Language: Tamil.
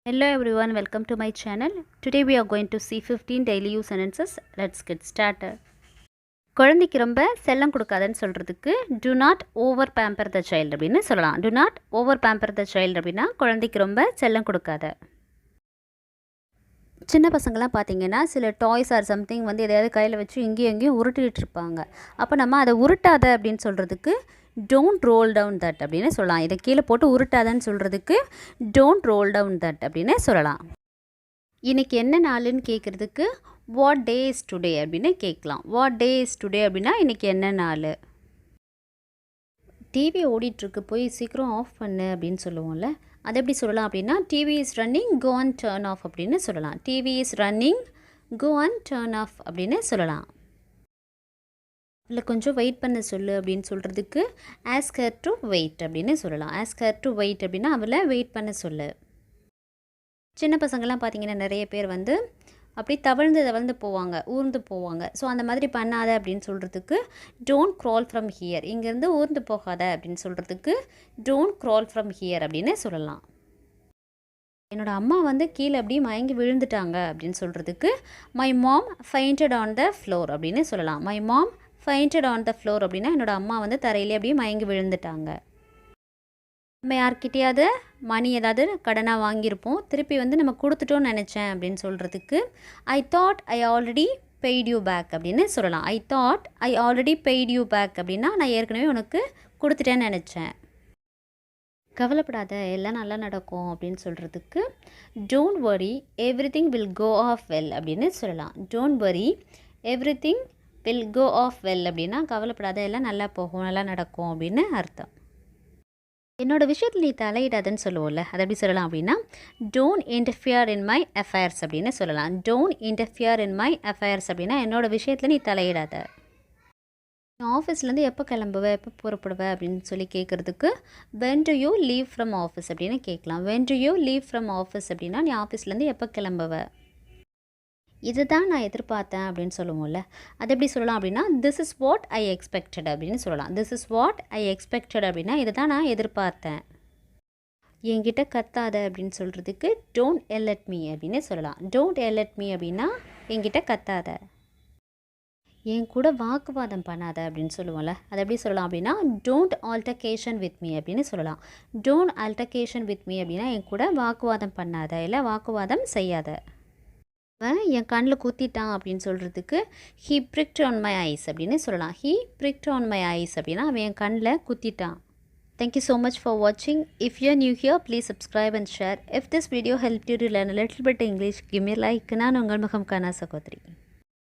Hello everyone, welcome to my channel. Today we are going to see 15 daily use sentences. Let's get started. குழந்தைக்கு ரொம்ப செல்லம் கொடுக்காதன்னு சொல்கிறதுக்கு do not over pamper the child அப்படின்னு சொல்லலாம். Do not over pamper the child அப்படின்னா குழந்தைக்கு ரொம்ப செல்லம் கொடுக்காத. சின்ன பசங்களாம் பார்த்தீங்கன்னா சில டாய்ஸ் ஆர் சம்திங் வந்து எதையாவது கையில் வச்சு எங்கேயும் உருட்டிகிட்டு இருப்பாங்க. அப்போ நம்ம அதை உருட்டாத அப்படின்னு சொல்கிறதுக்கு டோன்ட் ரோல் டவுன் தட் அப்படின்னு சொல்லலாம். இதை கீழே போட்டு உருட்டாதன்னு சொல்கிறதுக்கு டோன்ட் ரோல் டவுன் தட் அப்படின்னு சொல்லலாம். இன்றைக்கி என்ன நாளுன்னு கேட்குறதுக்கு வாட் டே இஸ் டுடே அப்படின்னு கேட்கலாம். வாட் டே இஸ் டுடே அப்படின்னா இன்றைக்கி என்ன நாள். டிவி ஓடிட்டுருக்கு, போய் சீக்கிரம் ஆஃப் பண்ணு அப்படின்னு சொல்லுவோம்ல, அது எப்படி சொல்லலாம் அப்படின்னா TV is running go and turn off அப்படின்னு சொல்லலாம். TV is running go and turn off அப்படின்னு சொல்லலாம். இல்லை கொஞ்சம் வெயிட் பண்ண சொல்லு அப்படின்னு சொல்கிறதுக்கு ஆஸ்க் ஹர் டு வெயிட் அப்படின்னு சொல்லலாம். ஆஸ்க் ஹர் டு வெயிட் அப்படின்னா அவளை வெயிட் பண்ண சொல்லு. சின்ன பசங்கள்லாம் பார்த்தீங்கன்னா நிறைய பேர் வந்து அப்படி தவழ்ந்து போவாங்க, ஊர்ந்து போவாங்க. ஸோ அந்த மாதிரி பண்ணாத அப்படின்னு சொல்கிறதுக்கு டோன்ட் க்ரால் ஃப்ரம் ஹியர், இங்கேருந்து ஊர்ந்து போகாத அப்படின்னு சொல்கிறதுக்கு டோன்ட் க்ரால் ஃப்ரம் ஹியர் அப்படின்னு சொல்லலாம். என்னோடய அம்மா வந்து கீழே அப்படி மயங்கி விழுந்துட்டாங்க அப்படின்னு சொல்கிறதுக்கு my mom fainted on the floor அப்படின்னு சொல்லலாம். My mom fainted on the floor அப்படின்னா என்னோடய அம்மா வந்து தரையிலே அப்படியே மயங்கி விழுந்துட்டாங்க. நம்ம யார்கிட்டையாவது மணி ஏதாவது கடனாக வாங்கியிருப்போம், திருப்பி வந்து நம்ம கொடுத்துட்டோன்னு நினச்சேன் அப்படின்னு சொல்கிறதுக்கு I thought I already paid you back அப்படின்னு சொல்லலாம். I thought I already paid you back அப்படின்னா நான் ஏற்கனவே உனக்கு கொடுத்துட்டேன்னு நினச்சேன். கவலைப்படாத, எல்லாம் நல்லா நடக்கும் அப்படின்னு சொல்கிறதுக்கு don't worry everything will go off well அப்படின்னு சொல்லலாம். Don't worry everything will go off well அப்படின்னா கவலைப்படாத, எல்லாம் நல்லா போகும், நல்லா நடக்கும் அப்படின்னு அர்த்தம். என்னோடய விஷயத்தில் நீ தலையிடாதன்னு சொல்லுவோம்ல, அது எப்படி சொல்லலாம் அப்படின்னா don't interfere in my affairs அப்படின்னு சொல்லலாம். Don't interfere in my affairs அப்படின்னா என்னோடய விஷயத்தில் நீ தலையிடாத. ஆஃபீஸ்லேருந்து எப்போ கிளம்புவ, எப்போ புறப்படுவ அப்படின்னு சொல்லி கேட்குறதுக்கு when to you leave from office அப்படின்னு கேட்கலாம். When to you leave from office அப்படின்னா நீ ஆஃபீஸ்லேருந்து எப்போ கிளம்புவ. இது தான் நான் எதிர்பார்த்தேன் அப்படின்னு சொல்லுவோம்ல, அது எப்படி சொல்லலாம் அப்படின்னா this is what I expected அப்படின்னு சொல்லலாம். This is what I expected அப்படின்னா இதை தான் நான் எதிர்பார்த்தேன். என்கிட்ட கத்தாத அப்படின்னு சொல்கிறதுக்கு டோன்ட் எல் அட் மீ அப்படின்னு சொல்லலாம். டோன்ட் எல் அட் மீ அப்படின்னா என்கிட்ட கத்தாத. என் கூட வாக்குவாதம் பண்ணாத அப்படின்னு சொல்லுவோம்ல, அது எப்படி சொல்லலாம் அப்படின்னா டோன்ட் ஆல்டர்கேஷன் வித் மீ அப்படின்னு சொல்லலாம். டோன்ட் ஆல்டர்கேஷன் வித் மீ அப்படின்னா என் கூட வாக்குவாதம் பண்ணாத, இல்லை வாக்குவாதம் செய்யாத. என் கண்ணில் குத்திட்டான் அப்படின்னு சொல்கிறதுக்கு he bricked on my ice அப்படின்னு சொல்லலாம். He bricked on my ice அப்படின்னா அவன் என் கண்ணில் குத்திட்டான். Thank you so much for watching. If you are new here, please subscribe and share. If this video helped you to learn a little bit English, give me a like. நான் உங்கள் முகம் கானா சகோதரி.